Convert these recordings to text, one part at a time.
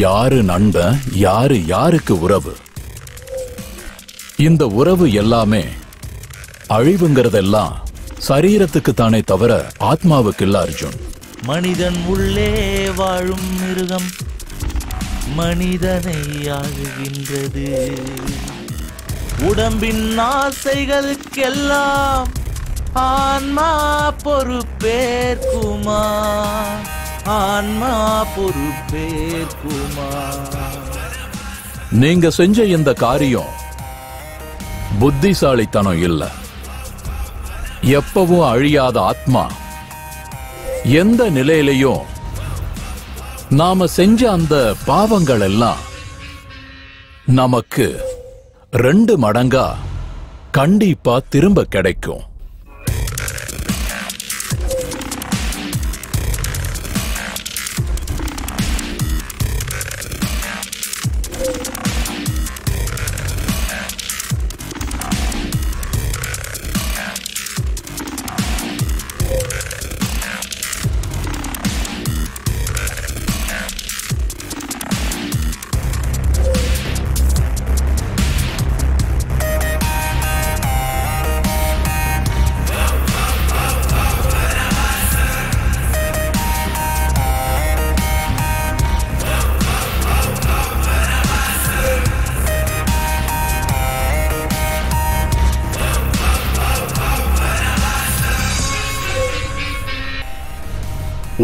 யாரு நண்பன், யாரு யாருக்கு உறவு? இந்த உறவு எல்லாமே அழிவுங்கிறதெல்லாம் சரீரத்துக்கு தானே தவிர ஆத்மாவுக்கு இல்ல அர்ஜுன். மனிதன் உள்ளே வாழும் மிருகம் மனிதனை ஆளுகின்றது. உடம்பின் ஆசைகளுக்கெல்லாம் ஆன்மா பொறுப்பேற்குமா? ஆன்மா பொறுப்பேற்குமா? நீங்க செஞ்ச இந்த காரியம் புத்திசாலித்தனம் இல்ல. எப்பவும் அழியாத ஆத்மா எந்த நிலையிலையும் நாம செஞ்ச அந்த பாவங்கள் எல்லாம் நமக்கு 2 மடங்கா கண்டிப்பா திரும்ப கிடைக்கும்.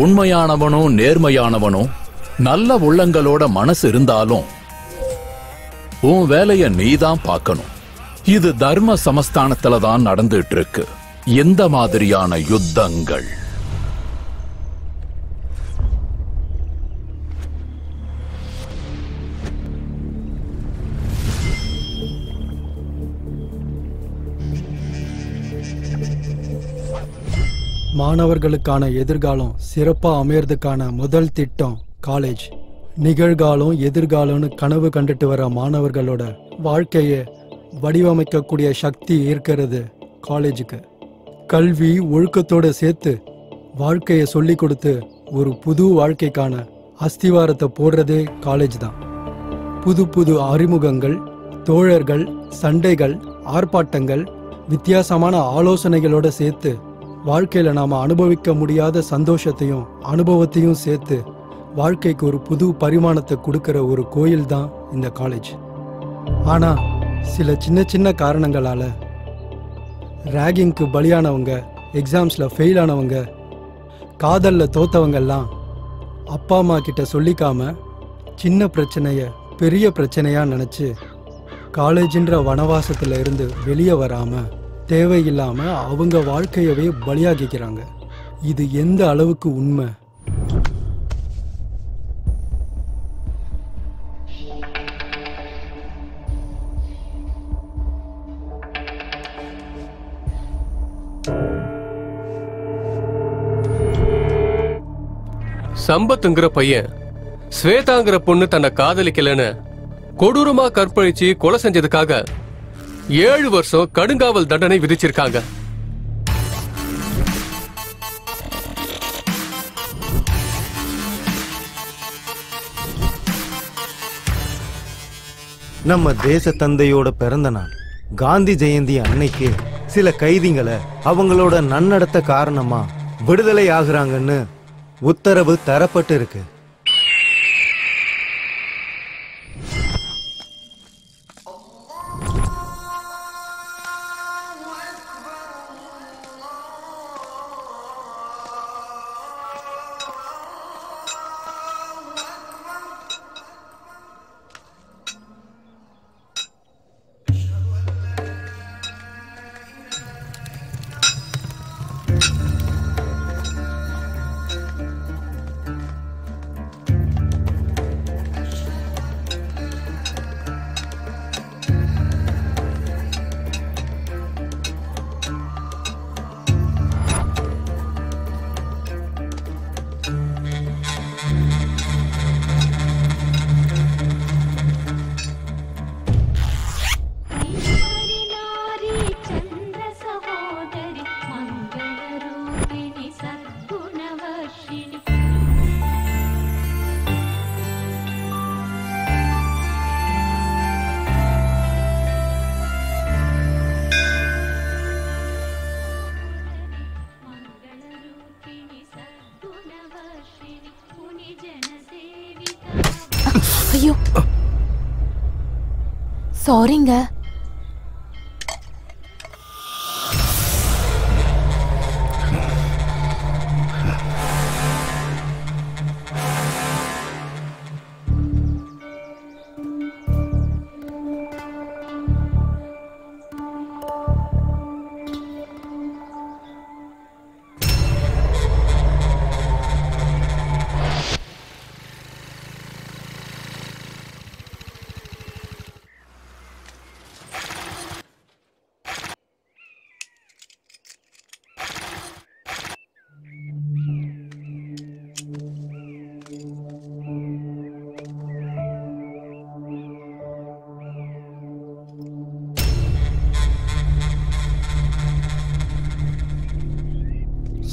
உண்மையானவனும் நேர்மையானவனும் நல்ல உள்ளங்களோட மனசு இருந்தாலும் உன் வேலைய நீதான் பார்க்கணும். இது தர்ம சமஸ்தானத்துல தான் நடந்துட்டு இருக்கு. எந்த மாதிரியான யுத்தங்கள்? மாணவர்களுக்கான எதிர்காலம் சிறப்பா அமையறதுக்கான முதல் திட்டம் காலேஜ். நிகழ்காலம் எதிர்காலம்னு கனவு கண்டுட்டு வர மாணவர்களோட வாழ்க்கையை வடிவமைக்கக்கூடிய சக்தி இருக்கிறது காலேஜுக்கு. கல்வி ஒழுக்கத்தோட சேர்த்து வாழ்க்கையை சொல்லி கொடுத்து ஒரு புது வாழ்க்கைக்கான அஸ்திவாரத்தை போடுறதே காலேஜ் தான். புது புது அறிமுகங்கள், தோழர்கள், சண்டைகள், ஆர்ப்பாட்டங்கள், வித்தியாசமான ஆலோசனைகளோட சேர்த்து வாழ்க்கையில நாம அனுபவிக்க முடியாத சந்தோஷத்தையும் அனுபவத்தையும் சேர்த்து வாழ்க்கைக்கு ஒரு புது பரிமாணத்தை கொடுக்கிற ஒரு கோயில் தான் இந்த காலேஜ். ஆனா சில சின்ன சின்ன காரணங்களால ரேகிங்க்கு பலியானவங்க, எக்ஸாம்ஸ்ல ஃபெயில் ஆனவங்க, காதல்ல தோத்தவங்கெல்லாம் அப்பா அம்மா கிட்ட சொல்லிக்காம சின்ன பிரச்சனைய பெரிய பிரச்சனையா நினைச்சு காலேஜின்ற வனவாசத்துல இருந்து வெளியே வராம தேவையில்லாம அவங்க வாழ்க்கையவே பலியாகிக்கிறாங்க. இது எந்த அளவுக்கு உண்மை? சம்பத்துங்கிற பையன் ஸ்வேதாங்கிற பொண்ணு தன்னை காதலிக்கலன்னு கொடூரமா கற்பழிச்சு கொலை செஞ்சதுக்காக 7 வருஷம் கடுங்காவல் தண்டனை விதிச்சிருக்காங்க. நம்ம தேச தந்தையோட பிறந்த நாள் காந்தி ஜெயந்தி அன்னைக்கு சில கைதிகளை அவங்களோட நன்னடத்த காரணமா விடுதலை ஆகுறாங்கன்னு உத்தரவு தரப்பட்டு இருக்கு. சாரிங்க.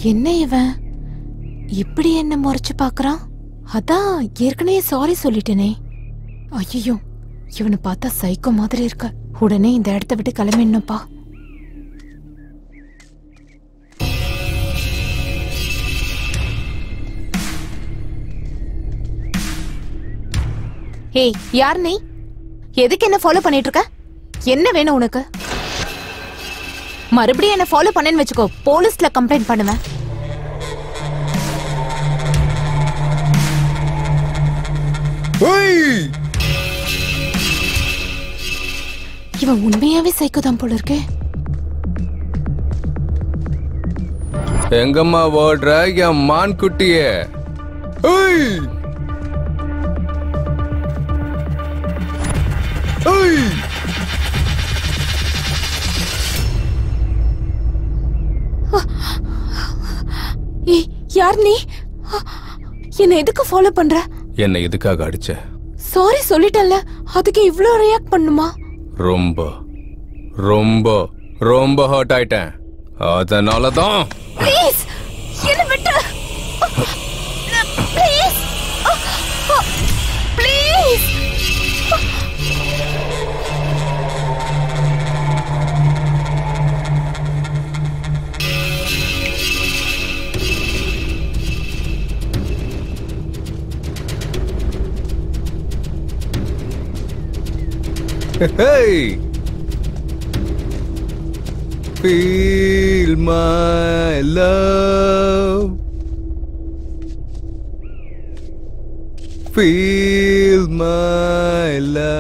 என்ன இவன் இப்படி என்ன முறைச்சு பாக்குறான்? அதான் ஏற்கனவே சாரி சொல்லிட்டேனே. ஐயோ, இவனை பார்த்தா சைக்கோ மாதிரி இருக்க. உடனே இந்த இடத்த விட்டு கிளம்பிடணும்ப்பா. ஏய், யார் நீ? எதுக்கு என்ன ஃபாலோ பண்ணிட்டு இருக்க? என்ன வேணும் உனக்கு? மறுபடியும் என்ன ஃபாலோ பண்ணேன்னு வச்சுக்கோ, போலீஸ்ல கம்ப்ளைண்ட் பண்ணுவேன். இவன் உண்மையாவே சைக்கோதான் போல இருக்கே. எங்கம்மா ஓடுற என் மான் குட்டியே? யார் நீ? என்ன எதுக்கு ஃபாலோ பண்ற? என்ன எதுக்காக அடிச்ச? சாரி சொல்லிட்டல்ல, அதுக்கு இவ்ளோ ரியாக்ட் பண்ணுமா? ரொம்ப ரொம்ப ரொம்ப ஹர்ட் ஆயிட்டேன். அதனாலதான். ப்ளீஸ் என்ன விட்டு. Please please. Hey! Feel my love. Feel my love.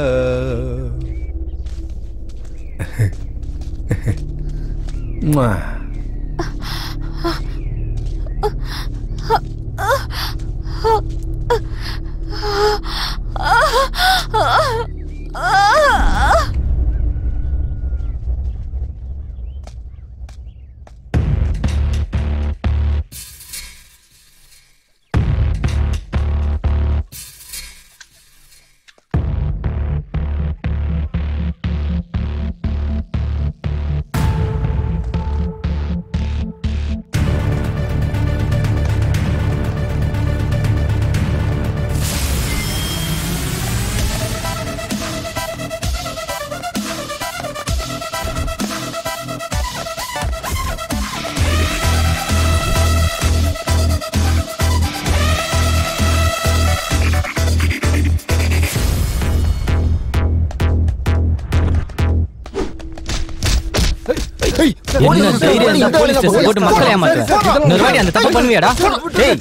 என்ன தைரியம் இருந்தா போலீஸ் ஸ்டேஷன் போட்டு மக்களை ஏமாத்துற? இன்னொரு வாட்டி அந்த தப்பு பண்ணுவியாடா? டேய்,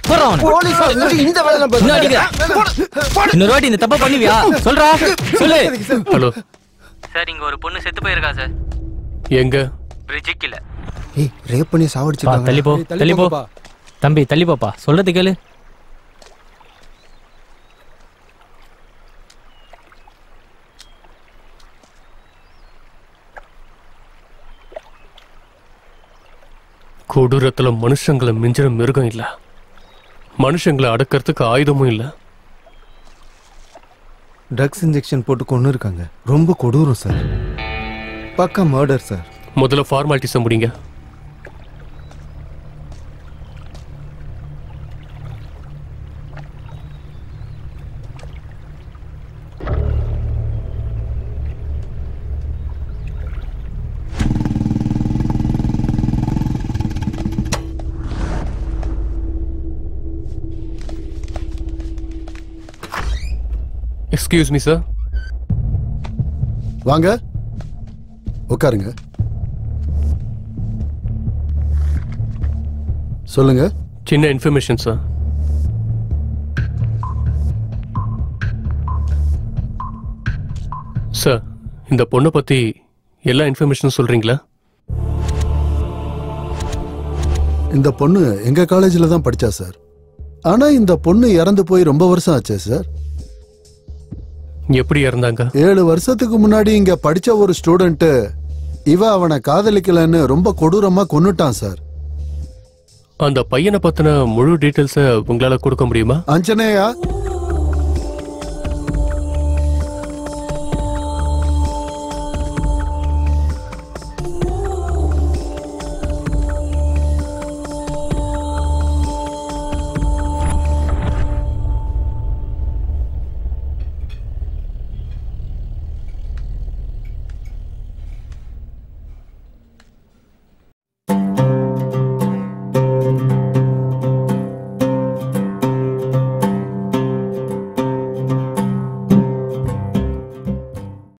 போறா அவனை. இன்னும் அடிக்கிற. இன்னொரு வாட்டி இந்த தப்பு பண்ணுவியா? சொல்றா, சொல்லு. ஹலோ சார், இங்க ஒரு பொண்ணு செத்து போயிருக்கா சார். எங்க? பிரிட்ஜுக்கு இல்ல. ஏய், ரேப் பண்ணி சாவடிச்சிட்டாங்க. தள்ளி போ, தள்ளி போ. தம்பி தள்ளி போப்பா, சொல்றது கேளு. கொடூரத்துல மனுஷங்களை மிஞ்சிற மிருகம் இல்ல, மனுஷங்களை அடக்கிறதுக்கு ஆயுதமும் இல்ல. ட்ரக்ஸ் இன்ஜெக்ஷன் போட்டு கொண்டு இருக்காங்க. ரொம்ப கொடூரம் சார். பக்கா மர்டர் சார். முதல்ல ஃபார்மாலிட்டிஸை முடிங்க. Excuse me, sir. வாங்க உட்காருங்க. சொல்லுங்க. சின்ன இன்ஃபர்மேஷன் சார். சார், இந்த பொண்ணை பத்தி எல்லா இன்ஃபர்மேஷனும் சொல்றீங்களா? இந்த பொண்ணு எங்க காலேஜ்ல தான் படிச்சா சார். ஆனா இந்த பொண்ணு இறந்து போய் ரொம்ப வருஷம் ஆச்சே சார். எப்படி இறந்தாங்க? 7 வருஷத்துக்கு முன்னாடி இங்க படிச்ச ஒரு ஸ்டூடெண்ட் இவ அவனை காதலிக்கலன்னு ரொம்ப கொடூரமா கொன்னுட்டான் சார். அந்த பையனை பத்தின முழு டீடைல்ஸ உங்களால கொடுக்க முடியுமா? அஞ்சனையா